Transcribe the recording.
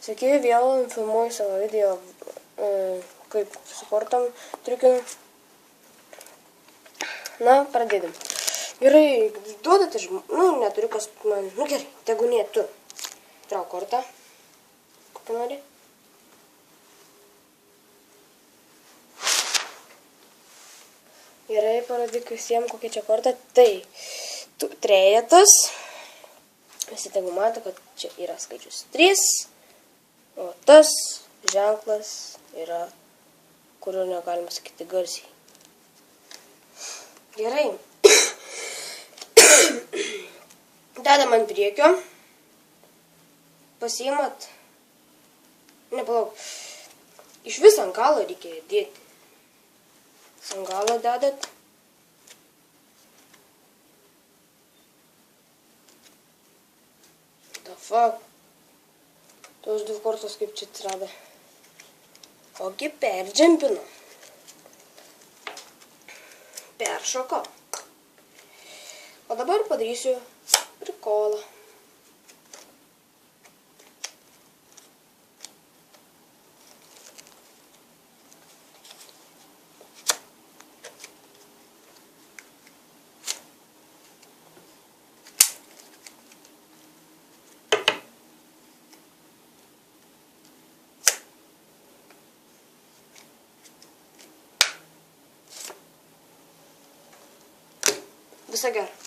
Sveiki, vėl filmuoju savo video, kaip su kortom triukiu. Na, pradėdim. Gerai, duodate neturiu kas man, gerai, tegu ne tu. Trauk kortą, kokią nori. Gerai, parodyk visiems, kokia čia korta. Tai, trejetas. Visi tegu mato, kad čia yra skaičius 3. O tas ženklas yra, kurio negalima sakyti garsiai. Gerai. Dedam ant priekio. Pasiimat. Nepalauk. Iš vis ant galo reikia dėti. Ant galo dedat. The fuck. Tos dvi kortos kaip čia atsirado. Ogi perdžempino. Peršoko. O dabar padarysiu prikolą. Viso gero.